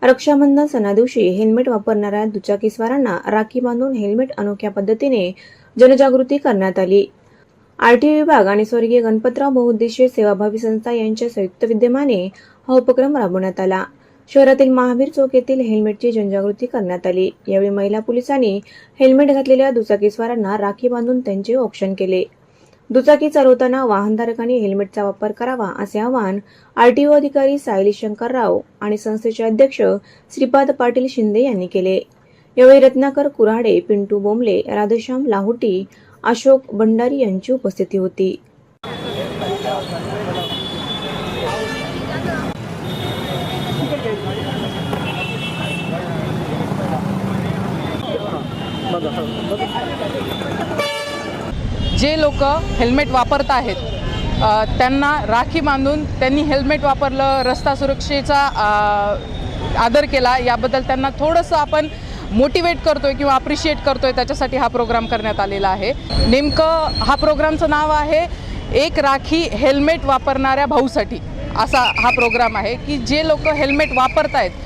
Rakshabandhan सणादिवशी helmet वापरणाऱ्या दुचाकीस्वारांना राखी बांधून helmet अनोख्या पद्धतीने जनजागृती करण्यात आली। आरटीओ विभाग आणि स्वर्गीय गणपतराव बहुउद्देशीय सेवाभावी संस्था यांच्या संयुक्त विद्यमाने हा उपक्रम राबवण्यात आला। शहरातील महावीर चौक येथील हेल्मेटची जनजागृती करण्यात आली। यावेळी महिला पोलिसांनी हेल्मेट घातलेल्या दुचाकीस्वारांना राखी बांधून त्यांचे औक्षण केले। दुचाकी चालवताना वाहनधारकांनी हेल्मेटचा वापर करावा असे आवाहन आरटीओ अधिकारी सायली शंकरराव आणि संस्थेचे अध्यक्ष श्रीपाद पाटील शिंदे यांनी केले। यावेळी रत्नाकर कुऱ्हाडे, पिंटू बोंबले, राधेश्याम लाहोटी, अशोक भंडारी यांची उपस्थिती होती। जे लोक हेल्मेट वापरत आहेत त्यांना राखी बांधून त्यांनी हेल्मेट वापरलं, रस्ता सुरक्षेचा आदर केला, याबद्दल त्यांना थोडंसं आपण मोटिवेट करतोय किंवा अप्रिशिएट करतोय, त्याच्यासाठी हा प्रोग्राम करण्यात आलेला आहे। नेमकं हा प्रोग्रामचं नाव आहे एक राखी हेल्मेट वापरणाऱ्या भाऊसाठी, असा हा प्रोग्राम आहे की जे लोक हेल्मेट वापरतायत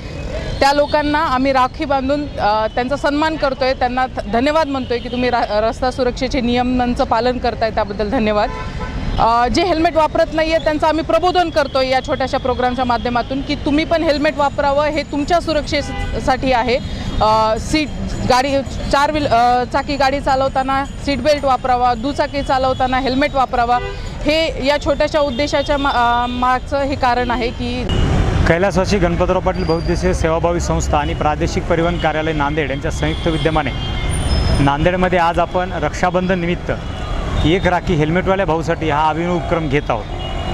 त्या लोकांना आम्ही राखी बांधून त्यांचा सन्मान करतोय, त्यांना धन्यवाद म्हणतोय की तुम्ही रस्ता सुरक्षेचे नियमांचं पालन करताय, त्याबद्दल धन्यवाद। जे हेल्मेट वापरत नाही आहे त्यांचं आम्ही प्रबोधन करतोय या छोट्याशा प्रोग्रामच्या माध्यमातून की तुम्ही पण हेल्मेट वापरावं, हे तुमच्या सुरक्षेसाठी आहे। गाडी चाकी गाडी चालवताना सीट बेल्ट वापरावा, दुचाकी चालवताना हेल्मेट वापरावा, हे या छोट्याशा उद्देशाच्या मागचं हे कारण आहे की कैलासवासी गणपतराव पाटील बहुउद्देशीय सेवाभावी संस्था आणि प्रादेशिक परिवहन कार्यालय नांदेड यांच्या संयुक्त विद्यमाने नांदेडमध्ये आज आपण रक्षाबंधन निमित्त एक राखी हेल्मेटवाल्या भाऊसाठी हा अभिनव उपक्रम घेत आहोत।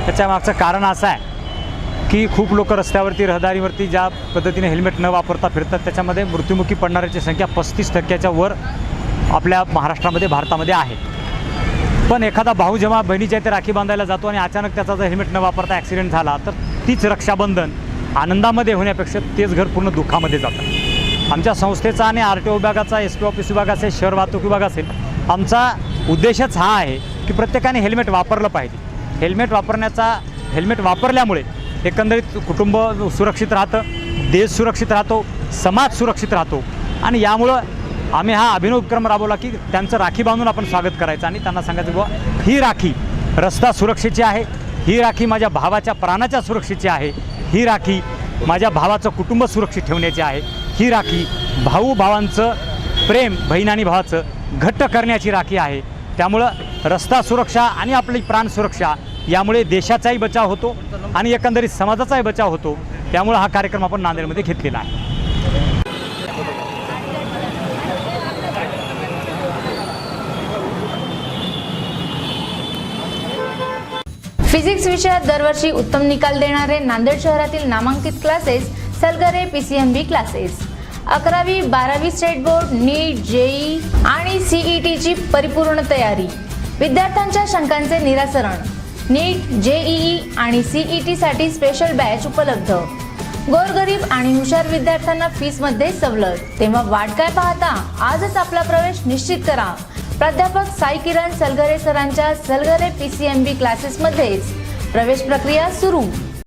त्याच्या मागचं कारण असं आहे की खूप लोक रस्त्यावरती, रहदारीवरती ज्या पद्धतीने हेल्मेट न वापरता फिरतात त्याच्यामध्ये मृत्युमुखी पडणाऱ्याची संख्या 35% वर आपल्या महाराष्ट्रामध्ये, भारतामध्ये आहे। पण एखादा भाऊ जेव्हा बहिणीच्या इथे राखी बांधायला जातो आणि अचानक त्याचा जर हेल्मेट न वापरता ॲक्सिडेंट झाला तर तीच रक्षाबंधन आनंदामध्ये होण्यापेक्षा तेच घर पूर्ण दुःखामध्ये जातं। आमच्या संस्थेचा आणि आरटीओ विभागाचा, एसपी ऑफिस विभाग असेल, शहर वाहतूक विभाग असेल, आमचा उद्देशच हा आहे की प्रत्येकाने हेल्मेट वापरलं पाहिजे। हेल्मेट वापरल्यामुळे एकंदरीत कुटुंब सुरक्षित राहतं, देश सुरक्षित राहतो, समाज सुरक्षित राहतो आणि यामुळं आम्ही हा अभिनव उपक्रम राबवला की त्यांचं राखी बांधून आपण स्वागत करायचं आणि त्यांना सांगायचं बाबा ही राखी रस्ता सुरक्षेची आहे, ही राखी माझ्या भावाच्या प्राणाच्या सुरक्षेची आहे, ही राखी माझ्या भावाचं कुटुंब सुरक्षित ठेवण्याची आहे, ही राखी भावांचं प्रेम, बहीण आणि भावाचं घट्ट करण्याची राखी आहे। त्यामुळं रस्ता सुरक्षा आणि आपली प्राण सुरक्षा यामुळे देशाचाही बचाव होतो आणि एकंदरीत समाजाचाही बचाव होतो। त्यामुळे हा कार्यक्रम आपण नांदेडमध्ये घेतलेला आहे। फिजिक्स विषयात दरवर्षी उत्तम निकाल देणारे नांदेड शहरातील नामांकित क्लासेस सलगरे पीसीएमबी क्लासेस। 11वी 12वी स्टेट बोर्ड, नीट, जेई आणि सीईटीची परिपूर्ण तयारी, विद्यार्थ्यांच्या शंकांचे निराकरण, नीट, जेईई आणि सीईटी साठी स्पेशल बॅच उपलब्ध, गोरगरीब आणि हुशार विद्यार्थ्यांना फीस मध्ये सवलत। तेव्हा वाट काय पाहता, आजच आपला प्रवेश निश्चित करा। प्राध्यापक साई किरण सलगरे सरांच्या सलगरे पीसीएमबी क्लासेस मध्येच प्रवेश प्रक्रिया सुरू।